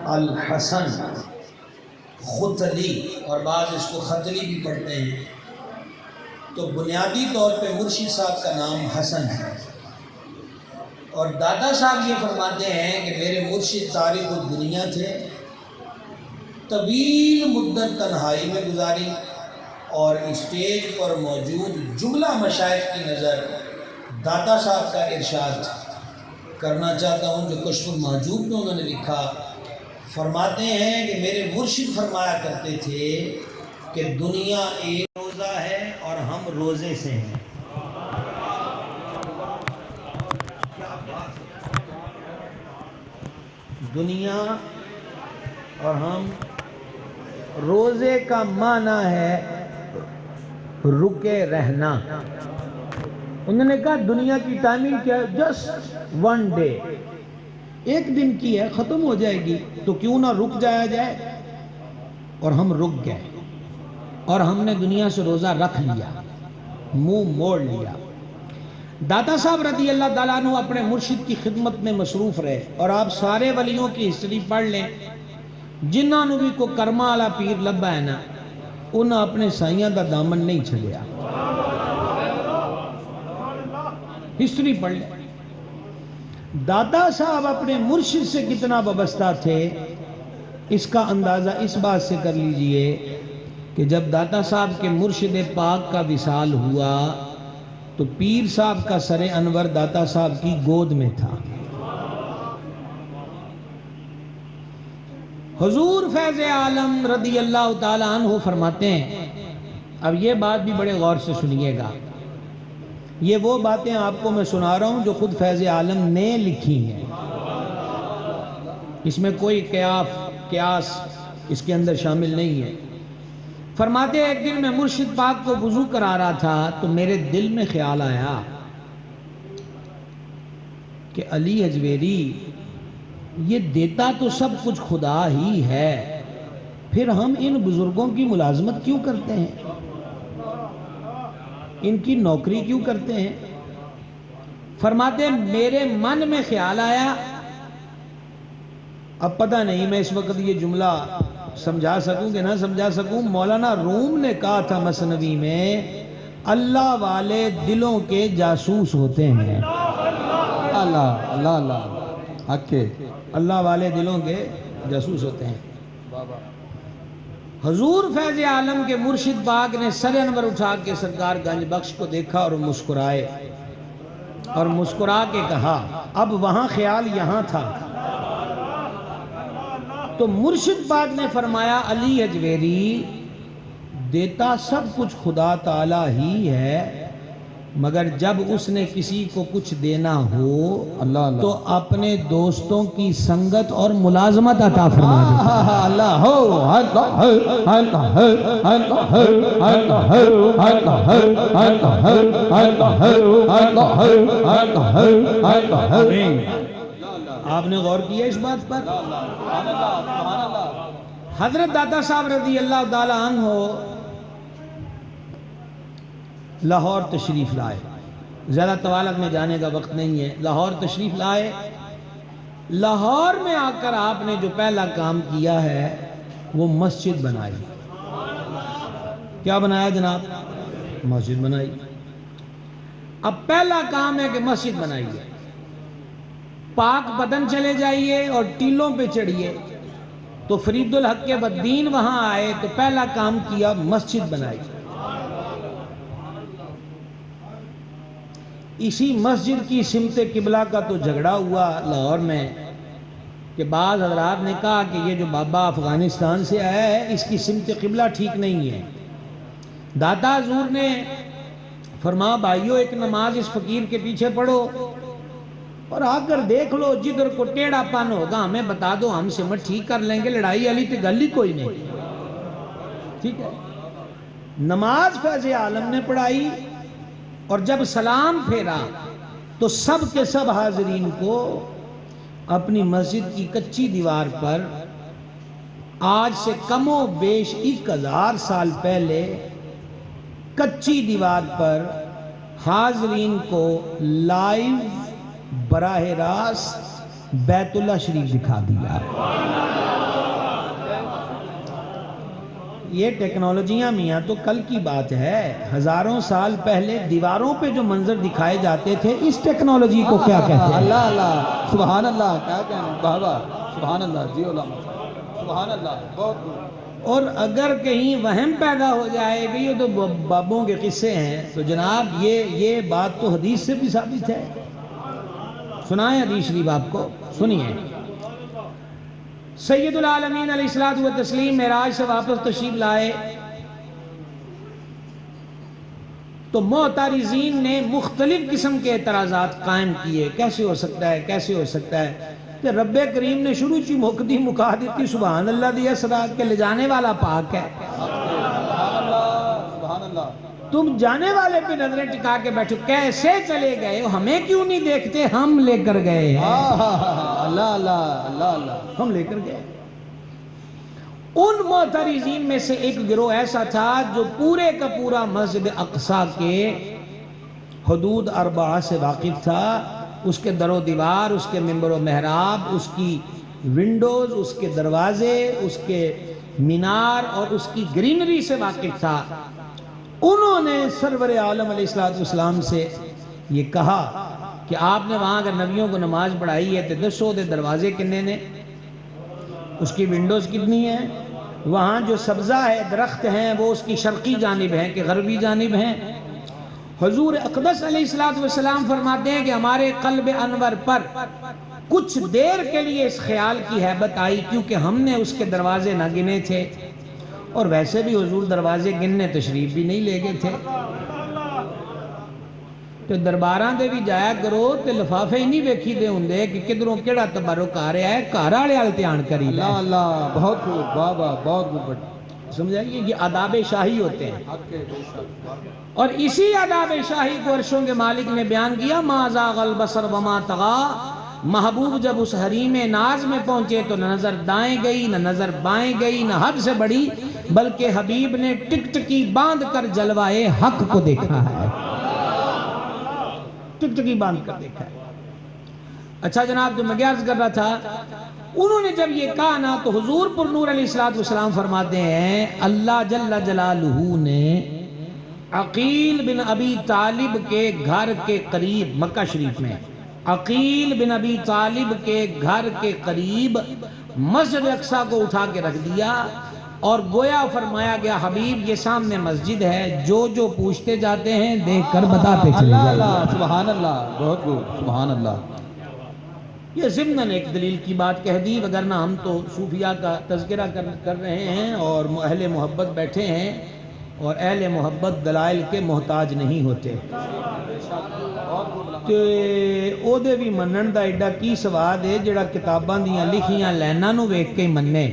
الحسن ختلی، اور بعض اس کو ختلی بھی پڑھتے ہیں، تو بنیادی طور پہ مرشد صاحب کا نام حسن ہے۔ اور دادا صاحب یہ فرماتے ہیں کہ میرے مرشد تارک الدنیا تھے، طویل مدت تنہائی میں گزاری، اور اسٹیج پر موجود جملہ مشائخ کی نظر داتا صاحب کا ارشاد کرنا چاہتا ہوں جو کشف المحجوب میں انہوں نے لکھا۔ فرماتے ہیں کہ میرے مرشد فرمایا کرتے تھے کہ دنیا ایک روزہ ہے اور ہم روزے سے ہیں۔ دنیا اور ہم، روزے کا معنی ہے رکے رہنا۔ انہوں نے کہا دنیا کی تعمیر کیا ہے؟ جسٹ ون ڈے، ایک دن کی ہے، ختم ہو جائے گی، تو کیوں نہ رک جایا جائے۔ اور ہم رک گئے، اور ہم نے دنیا سے روزہ رکھ لیا، منہ موڑ لیا۔ داتا صاحب رضی اللہ تعالیٰ عنہ اپنے مرشد کی خدمت میں مصروف رہے، اور آپ سارے ولیوں کی ہسٹری پڑھ لیں، جنہاں نو بھی کو کرمہ والا پیر لبا ہے نا، انہاں اپنے سائیاں دا دامن نہیں چھڑیا۔ ہسٹری پڑھ لیں۔ داتا صاحب اپنے مرشد سے کتنا وابستہ تھے، اس کا اندازہ اس بات سے کر لیجئے کہ جب داتا صاحب کے مرشد پاک کا وصال ہوا تو پیر صاحب کا سر انور داتا صاحب کی گود میں تھا۔ حضور فیض عالم رضی اللہ تعالیٰ عنہ فرماتے ہیں، اب یہ بات بھی بڑے غور سے سنیے گا، یہ وہ باتیں آپ کو میں سنا رہا ہوں جو خود فیض عالم نے لکھی ہیں، اس میں کوئی قیاس اس کے اندر شامل نہیں ہے۔ فرماتے ہیں ایک دن میں مرشد پاک کو وضو کرا رہا تھا تو میرے دل میں خیال آیا کہ علی حجویری یہ دیتا تو سب کچھ خدا ہی ہے، پھر ہم ان بزرگوں کی ملازمت کیوں کرتے ہیں، ان کی نوکری کیوں کرتے ہیں؟ فرماتے ہیں میرے من میں خیال آیا، اب پتہ نہیں میں اس وقت یہ جملہ سمجھا سکوں کہ نہ سمجھا سکوں، مولانا روم نے کہا تھا مثنوی میں، اللہ والے دلوں کے جاسوس ہوتے ہیں۔ اللہ اللہ اللہ حق ہے، اللہ والے دلوں کے جاسوس ہوتے ہیں۔ حضور فیض عالم کے مرشد پاک نے سر انور اٹھا کے سرکار گنج بخش کو دیکھا اور مسکرائے، اور مسکرا کے کہا، اب وہاں خیال یہاں تھا۔ تو مرشد پاک نے فرمایا علی حجویری دیتا سب کچھ خدا تعالی ہی ہے، مگر جب اس نے کسی کو کچھ دینا ہو تو اپنے دوستوں کی سنگت اور ملازمت عطا فرما دیتا۔ اللہ آپ نے غور کیا اس بات پر؟ حضرت داتا صاحب رضی اللہ تعالیٰ عنہ لاہور تشریف لائے، زیادہ طوالت میں جانے کا وقت نہیں ہے، لاہور تشریف لائے۔ لاہور میں آ کر آپ نے جو پہلا کام کیا ہے وہ مسجد بنائی۔ کیا بنایا جناب؟ مسجد بنائی۔ اب پہلا کام ہے کہ مسجد بنائیے، پاک بدن چلے جائیے اور ٹیلوں پہ چڑھیے۔ تو فرید الحق کے بدین وہاں آئے تو پہلا کام کیا مسجد بنائی۔ اسی مسجد کی سمت قبلہ کا تو جھگڑا ہوا لاہور میں کہ بعض حضرات نے کہا کہ یہ جو بابا افغانستان سے آیا ہے اس کی سمت قبلہ ٹھیک نہیں ہے۔ داتا حضور نے فرمایا بھائیو ایک نماز اس فقیر کے پیچھے پڑھو اور آ کر دیکھ لو، جدھر کو ٹیڑھا پن ہوگا ہمیں بتا دو، ہم سمت ٹھیک کر لیں گے، لڑائی علی تے گل ہی کوئی نہیں۔ ٹھیک ہے، نماز فیض عالم نے پڑھائی، اور جب سلام پھیرا تو سب کے سب حاضرین کو اپنی مسجد کی کچی دیوار پر آج سے کم و بیش 1000 سال پہلے کچی دیوار پر حاضرین کو لائیو براہ راست بیت اللہ شریف دکھا دیا۔ یہ ٹیکنالوجیاں میاں تو کل کی بات ہے، ہزاروں سال پہلے دیواروں پہ جو منظر دکھائے جاتے تھے اس ٹیکنالوجی کو کیا کہتے ہیں؟ اللہ اللہ سبحان اللہ، کیا کہنا بابا، سبحان اللہ جی علامہ صاحب، سبحان اللہ، بہت خوب۔ اور اگر کہیں وہم پیدا ہو جائے کہ یہ تو بابوں کے قصے ہیں تو جناب یہ بات تو حدیث سے بھی ثابت ہے۔ سنائیں حدیث شریف آپ کو، سنیے۔ سید العالمین علیہ الصلوۃ والتسلیم معراج سے واپس تشریف لائے تو معترضین نے مختلف قسم کے اعتراضات قائم کیے، کیسے ہو سکتا ہے، کیسے ہو سکتا ہے؟ کہ رب کریم نے شروع چی مقدی مکا دیتی، سبحان اللہ دی اسرات کے لے جانے والا پاک ہے، سبحان اللہ، سبحان اللہ۔ تم جانے والے پہ نظریں ٹکا کے بیٹھو، کیسے چلے گئے ہو؟ ہمیں کیوں نہیں دیکھتے؟ ہم لے کر گئے ہیں، اللہ اللہ اللہ اللہ، ہم لے کر گئے۔ ان معترضین میں سے ایک گروہ ایسا تھا جو پورے کا پورا مسجد اقصی کے حدود 4 سے واقف تھا، اس کے در و دیوار، اس کے منبر و محراب، اس کی ونڈوز، اس کے دروازے، اس کے مینار اور اس کی گرینری سے واقف تھا۔ انہوں نے سرور عالم علیہ السلام سے یہ کہا کہ آپ نے وہاں اگر نبیوں کو نماز پڑھائی ہے تو دسو دے دروازے کتنے نے، اس کی ونڈوز کتنی ہیں، وہاں جو سبزہ ہے، درخت ہیں، وہ اس کی شرقی جانب ہیں کہ غربی جانب ہیں؟ حضور اقدس علیہ السلام فرماتے ہیں کہ ہمارے قلب انور پر کچھ دیر کے لیے اس خیال کی ہیبت آئی کیونکہ ہم نے اس کے دروازے نہ گنے تھے، اور ویسے بھی حضور دروازے گننے تشریف بھی نہیں لے گئے تھے، تو درباراں دے بھی جایا کرو تے لفافے ہی نہیں ویکھی دے ہوندے کہ کدھروں کیڑا تبرک آ رہا ہے، گھر والے التیان کری اللہ اللہ، بہت خوب بابا، بہت خوب۔ سمجھائیے یہ آداب شاہی ہوتے ہیں، حق کے بے شک۔ اور اسی آداب شاہی کو عرشوں کے مالک نے بیان کیا، ما زاغ البصر وما طغا۔ محبوب جب اس حریم ناز میں پہنچے تو نہ نظر دائیں گئی نہ نظر بائیں گئی، نہ حد سے بڑی، بلکہ حبیب نے ٹکٹکی باندھ کر جلوائے حق کو دیکھا ہے، ٹکٹکی باندھ کر دیکھا ہے۔ اچھا جناب، جو میں عرض کر رہا تھا، انہوں نے جب یہ کہا نا تو حضور پر نور علیہ السلام فرماتے ہیں اللہ جل جلالہ نے عقیل بن ابی طالب کے گھر کے قریب، مکہ شریف میں عقیل بن ابی طالب کے گھر کے قریب مسجد اقصی کو اٹھا کے رکھ دیا، اور گویا فرمایا گیا حبیب یہ سامنے مسجد ہے، جو پوچھتے جاتے ہیں دیکھ کر بتاتے چلے اللہ جائیں۔ اللہ، سبحان اللہ، بہت خوب، سبحان اللہ۔ یہ ضمناً ایک دلیل کی بات کہہ دی، وگرنہ ہم تو صوفیاء کا تذکرہ کر رہے ہیں اور اہل محبت بیٹھے ہیں، اور اہل محبت دلائل کے محتاج نہیں ہوتے۔ تے او دے بھی منن دا ایڈا کی سواد ہے جڑا کتاباں دیاں لکھیاں لیناں نو ویکھ کے مننے۔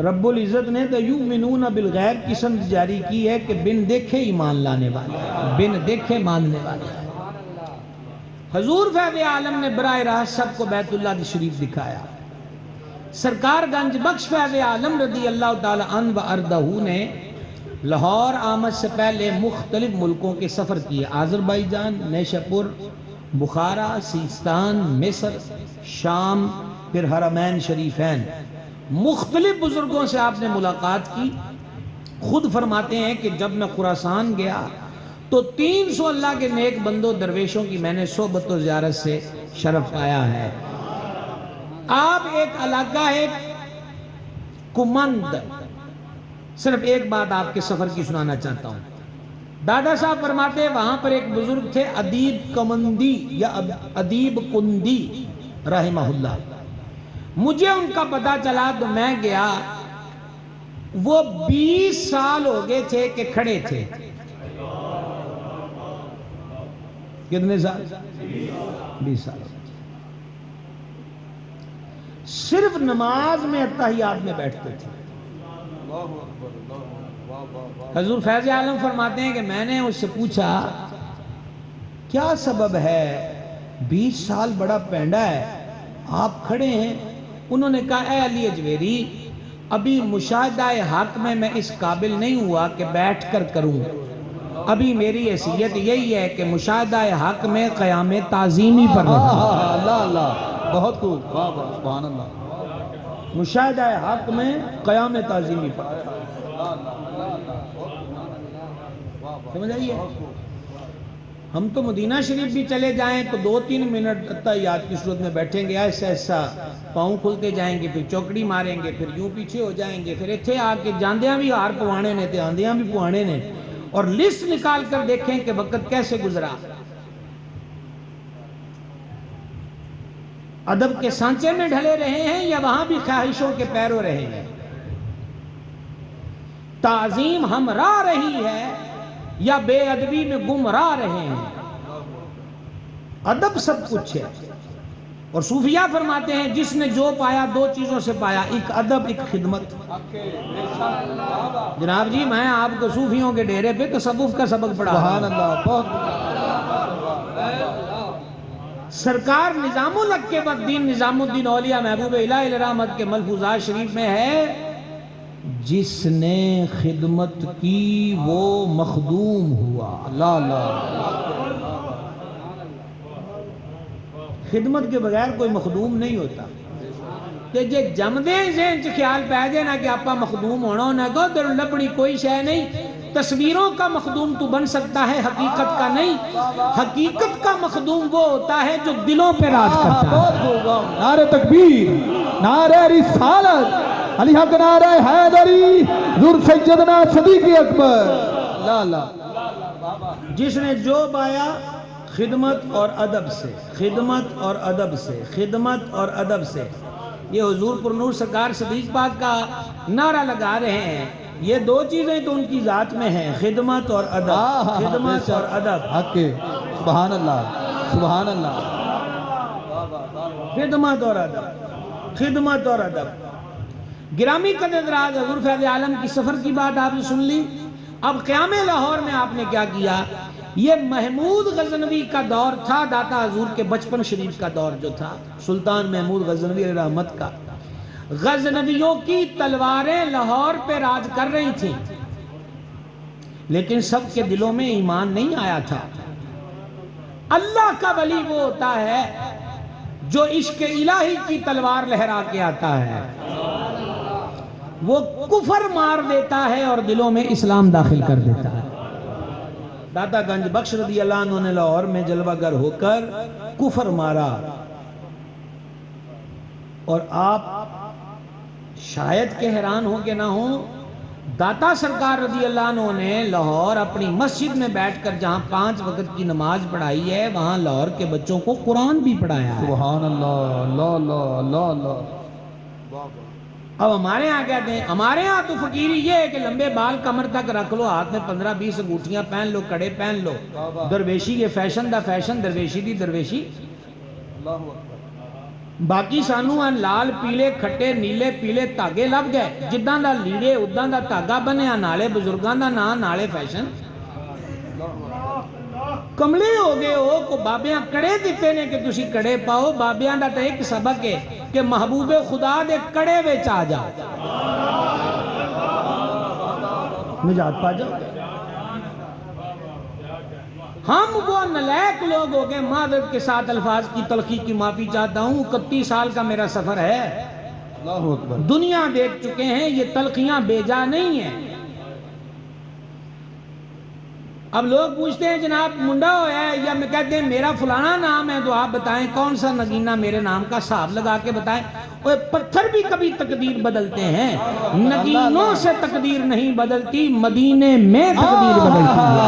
رب العزت نے تو یؤمنون بالغیب کی سمجھ جاری کی ہے کہ بن دیکھے ایمان لانے والے، بن دیکھے ماننے والے۔ حضور فیض عالم نے براہ راست سب کو بیت اللہ شریف دکھایا۔ سرکار گنج بخش فیض عالم رضی اللہ تعالی عنہ و ارضہ نے لاہور آمد سے پہلے مختلف ملکوں کے سفر کیے، آذربائیجان، نیشاپور، بخارا، سیستان، مصر، شام، پھر حرمین شریفین۔ مختلف بزرگوں سے آپ نے ملاقات کی۔ خود فرماتے ہیں کہ جب میں خراسان گیا تو 300 اللہ کے نیک بندوں درویشوں کی میں نے صحبت و زیارت سے شرف پایا ہے۔ آپ ایک علاقہ ہے کمند، صرف ایک بات آپ کے سفر کی سنانا چاہتا ہوں۔ دادا صاحب فرماتے ہیں وہاں پر ایک بزرگ تھے ادیب کمندی یا ادیب کندی رحمہ اللہ، مجھے ان کا پتہ چلا تو میں گیا، وہ 20 سال ہو گئے تھے کہ کھڑے تھے۔ کتنے سال؟ 20 سال۔ صرف نماز میں اتحیات میں بیٹھتے تھے۔ حضور فیض عالم فرماتے ہیں کہ میں نے اس سے پوچھا کیا سبب ہے، 20 سال بڑا پینڈا ہے، آپ کھڑے ہیں؟ انہوں نے کہا اے علی اجویری، ابھی مشاہدہ حق میں اس قابل نہیں ہوا کہ بیٹھ کر کروں، ابھی میری حیثیت یہی ہے کہ مشاہدہ حق میں قیام تعظیمی پر رہا۔ اللہ اللہ، بہت خوب، واہ واہ، سبحان اللہ۔ مشاہدہ حق میں قیام تعظیمی پڑھا. سمجھ آئیے؟ ہم تو مدینہ شریف بھی چلے جائیں تو 2-3 منٹ تحیات کی صورت میں بیٹھیں گے، ایسا ایسا پاؤں کھلتے جائیں گے، پھر چوکڑی ماریں گے، پھر یوں پیچھے ہو جائیں گے، پھر اتھے آ کے جاندیاں بھی ہار پوانے نے تے آندیاں بھی پوانے نے، اور لسٹ نکال کر دیکھیں کہ وقت کیسے گزرا. ادب کے سانچے میں ڈھلے رہے ہیں یا وہاں بھی خواہشوں کے پیرو رہے ہیں؟ تعظیم ہمراہ رہی ہے یا بے ادبی میں گمراہ رہے ہیں؟ ادب سب کچھ ہے. اور صوفیہ فرماتے ہیں جس نے جو پایا 2 چیزوں سے پایا، ایک ادب، ایک خدمت. جناب جی میں آپ کو صوفیوں کے ڈیرے پہ تصوف کا سبق پڑھا. سبحان اللہ. بہت سرکار نظام الحق کے بدین نظام الدین اولیاء محبوب الہ علیہ رحمت کے ملفوظات شریف میں ہے جس نے خدمت کی وہ مخدوم ہوا. اللہ اللہ. خدمت کے بغیر کوئی مخدوم نہیں ہوتا. کہ جے جمدے ذہن چ خیال پہ جائے نا کہ آپا مخدوم ہونا ہونا گو در لبنی کوئی شے نہیں. تصویروں کا مخدوم تو بن سکتا ہے، حقیقت کا نہیں. حقیقت کا مخدوم وہ ہوتا ہے جو دلوں پہ راج کرتا ہے. نعرہ تکبیر، نعرہ رسالت، علی حق نعرہ حیدری، ذو سیدنا صدیق اکبر. اللہ اللہ. جس نے جو پایا خدمت اور ادب سے، خدمت اور ادب سے، خدمت اور ادب سے. یہ حضور پر نور سرکار صدیق پاک کا نعرہ لگا رہے ہیں. یہ 2 چیزیں تو ان کی ذات میں ہیں، خدمت اور ادب. خدمت اور ادب. حق. سبحان اللہ. سبحان اللہ. خدمت اور ادب. خدمت اور ادب. گرامی قدر راز حضور فیض عالم کی سفر کی بات آپ نے سن لی. اب قیام لاہور میں آپ نے کیا کیا؟ یہ محمود غزنوی کا دور تھا، داتا حضور کے بچپن شریف کا دور جو تھا، سلطان محمود غزنوی علیہ رحمت کا. غزنویوں کی تلواریں لاہور پہ راج کر رہی تھیں، لیکن سب کے دلوں میں ایمان نہیں آیا تھا. اللہ کا ولی وہ ہوتا ہے جو عشق الہی کی تلوار لہرا کے آتا ہے. وہ کفر مار دیتا ہے اور دلوں میں اسلام داخل کر دیتا ہے. داتا گنج بخش رضی اللہ عنہ نے لاہور میں جلوہ گر ہو کر کفر مارا، اور آپ شاید کہ حیران ہو کہ نہ ہو، داتا سرکار رضی اللہ عنہ نے لاہور اپنی مسجد میں بیٹھ کر جہاں 5 وقت کی نماز پڑھائی ہے، وہاں لاہور کے بچوں کو قرآن بھی پڑھایا ہے. سبحان اللہ. اللہ اللہ. اللہ اللہ. اب ہمارے ہاں کہتے ہیں، ہمارے ہاں تو فقیری یہ ہے کہ لمبے بال کمر تک رکھ لو، ہاتھ میں 15-20 انگوٹھیاں پہن لو، کڑے پہن لو. درویشی یہ فیشن دا فیشن، درویشی دی درویشی. باقی سانو لال پیلے کھٹے نیلے پیلے تاگے لب گئے، جداں دا لیڑے اداں دا تاگا بنیا، نالے بزرگاں دا نا نالے فیشن. کملے ہو گئے ہو کو بابیاں کڑے دیتے نے کہ تسی کڑے پاؤ. بابیاں دا تا ایک سبق ہے کہ محبوب خدا دے کڑے ویچ آ جا، نجات پا جا. ہم وہ نلیک لوگ ہو گئے. معذرت کے ساتھ الفاظ کی تلخی کی معافی چاہتا ہوں. 31 سال کا میرا سفر ہے، اللہ اکبر. دنیا دیکھ چکے ہیں، یہ تلخیاں بے جا نہیں ہیں. اب لوگ پوچھتے ہیں جناب منڈا ہویا ہے، یا میں کہتے ہیں میرا فلانا نام ہے، تو آپ بتائیں کون سا نگینہ میرے نام کا صاحب لگا کے بتائیں. اوہ پتھر بھی کبھی تقدیر بدلتے ہیں، نگینوں سے تقدیر نہیں بدلتی، مدینے میں تقدیر بدلتی ہے.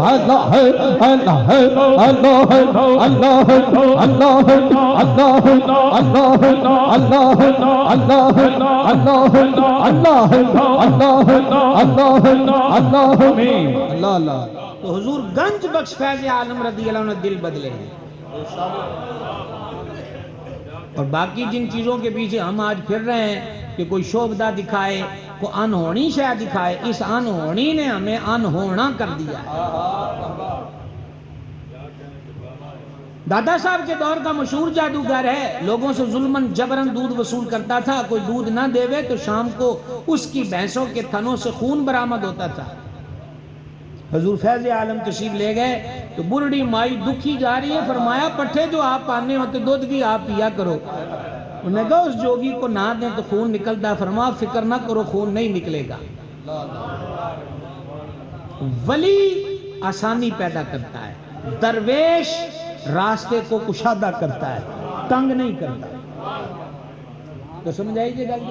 اللہ ہے، اللہ ہے، اللہ ہے، اللہ ہے، اللہ ہے، اللہ ہے، اللہ ہے، اللہ ہے، اللہ ہے، اللہ ہے، اللہ ہے، اللہ ہے، اللہ ہے، اللہ ہے. اللہ اللہ. تو حضور گنج بخش فیض عالم رضی اللہ عنہ دل بدلے ہیں. اور باقی جن چیزوں کے پیچھے ہم آج پھر رہے ہیں کہ کوئی شوبدہ دکھائے، کوئی انہونی شے دکھائے، اس انہونی نے ہمیں انہونا کر دیا. دادا صاحب کے دور کا مشہور جادوگر ہے، لوگوں سے ظلماً جبراً دودھ وصول کرتا تھا. کوئی دودھ نہ دیوے تو شام کو اس کی بھینسوں کے تھنوں سے خون برآمد ہوتا تھا. حضور فیض عالم تشریف لے گئے تو بڑھڑی مائی دکھی جا رہی ہے، فرمایا پٹھے جو آپ پانے ہوتے دودھ کی آپ پیا کرو. انہوں نے کہا اس جوگی کو نہ دیں تو خون نکلتا ہے، فرما فکر نہ کرو خون نہیں نکلے گا۔ ولی آسانی پیدا کرتا ہے، درویش راستے کو کشادہ کرتا ہے، تنگ نہیں کرتا۔ تو سمجھ آئی جی گل؟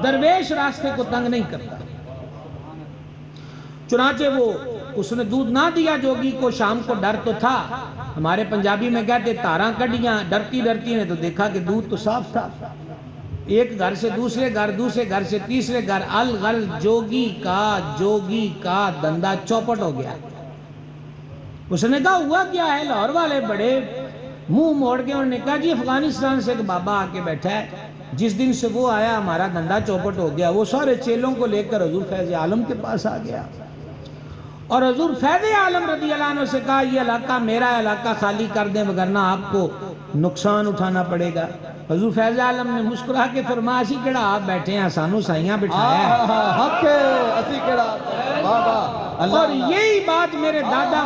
درویش راستے کو تنگ نہیں کرتا۔ چنانچہ وہ اس نے دودھ نہ دیا جوگی کو، شام کو ڈر تو تھا، ہمارے پنجابی میں کہتے تاراں کڈیاں، ڈرتی ڈرتی نے تو دیکھا کہ دودھ تو صاف تھا۔ ایک گھر سے دوسرے گھر، دوسرے گھر سے تیسرے گھر، الغل جوگی کا دندہ چوپٹ ہو گیا۔ اس نے کہا ہوا کیا ہے؟ لاہور والے بڑے منہ موڑ کے انہوں نے کہا جی افغانستان سے ایک بابا آ کے بیٹھا ہے، جس دن سے وہ آیا ہمارا دندہ چوپٹ ہو گیا۔ وہ سارے چیلوں کو لے کر حضور فیض عالم کے پاس آ گیا، اور حضور فیض عالم رضی اللہ عنہ سے کہا یہ علاقہ میرا علاقہ خالی کر دیں ورنہ آپ کو نقصان اٹھانا پڑے گا۔ حضور فیض عالم نے مسکرا کے فرمایا اسی کیڑا آپ بیٹھے ہیں، سانو سائیاں بٹھایا ہے۔ حق ہے، اسی کیڑا بابا۔ اور یہی بات میرے دادا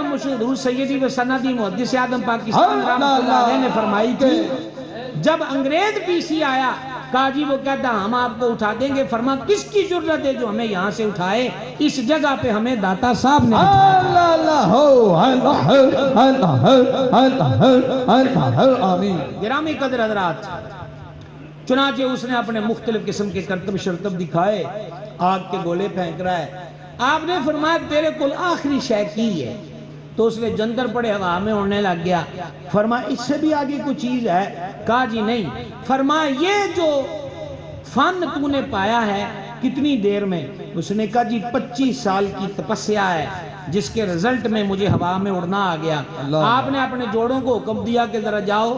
مرشد حضور سیدی و سندی محدث اعظم پاکستان رحمۃ اللہ علیہ نے فرمائی تھی۔ جب انگریز پی سی آیا کہا جی وہ کہتا ہم آپ کو اٹھا دیں گے، فرما کس کی ضرورت ہے جو ہمیں یہاں سے اٹھائے، اس جگہ پہ ہمیں داتا صاحب نے آمین۔ گرامی قدر حضرات، چنانچہ اس نے اپنے مختلف قسم کے کرتب شرطب دکھائے، آگ کے گولے پھینک رہا ہے۔ آپ نے فرمایا تیرے کل آخری شے کی ہے؟ تو اس نے جندر پڑے ہوا میں اڑنے لگ گیا۔ فرمایا اس سے بھی آگے کوئی چیز ہے؟ کہا جی نہیں۔ فرمایا یہ جو فن تو نے پایا ہے کتنی دیر میں؟ اس نے کہا جی 25 سال کی تپسیا ہے، جس کے رزلٹ میں مجھے ہوا میں اڑنا آ گیا۔ آپ نے اپنے جوڑوں کو حکم دیا کہ ذرا جاؤ،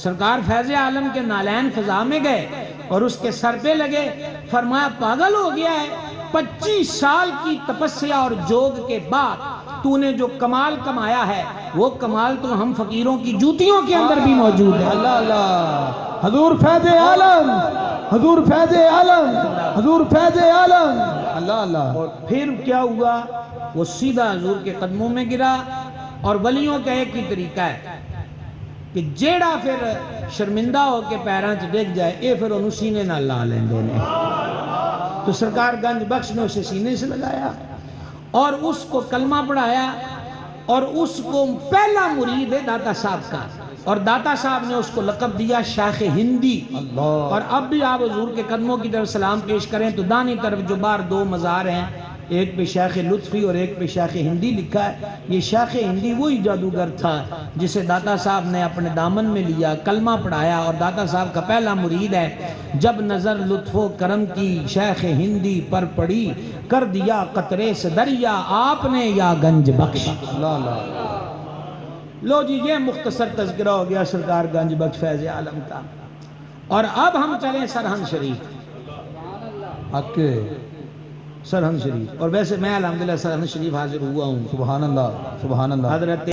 سرکار فیض عالم کے نالین فضا میں گئے اور اس کے سر پہ لگے۔ فرمایا پاگل ہو گیا ہے، 25 سال کی تپسیا اور جوگ کے بعد تو نے جو کمال کمایا ہے وہ کمال تو ہم فقیروں کی جوتیوں کے اندر بھی موجود ہے۔ اللہ اللہ، حضور فیض عالم، حضور فیض عالم، حضور فیض عالم، اللہ اللہ۔ اور پھر کیا ہوا؟ وہ سیدھا حضور کے قدموں میں گرا، اور ولیوں کا ایک ہی طریقہ ہے کہ جیڑا پھر شرمندہ ہو کے پیران سے ڈگ جائے اے پھر انہوں سینے نہ لا لیں دینے۔ تو سرکار گنج بخش نے اسے سینے سے لگایا اور اس کو کلمہ پڑھایا، اور اس کو پہلا مرید ہے داتا صاحب کا، اور داتا صاحب نے اس کو لقب دیا شیخ ہندی۔ اور اب بھی آپ حضور کے قدموں کی طرف سلام پیش کریں تو دانی طرف جو بار 2 مزار ہیں، ایک پہ شیخ لطفی اور ایک پہ شیخ ہندی لکھا ہے۔ یہ شیخ ہندی وہی جادوگر تھا جسے داتا صاحب نے اپنے دامن میں لیا، کلمہ پڑھایا، اور داتا صاحب کا پہلا مرید ہے۔ جب نظر لطف و کرم کی شیخ ہندی پر پڑی، کر دیا قطرے سے دریا آپ نے یا گنج بخش۔ اللہ اللہ۔ لو جی یہ مختصر تذکرہ ہو گیا سرکار گنج بخش فیض عالم کا۔ اور اب ہم چلیں سرہند شریف۔ حق، سرہند شریف، اور ویسے میں الحمدللہ سرہند شریف حاضر ہوا ہوں۔ سبحان اللہ، سبحان اللہ۔ حضرت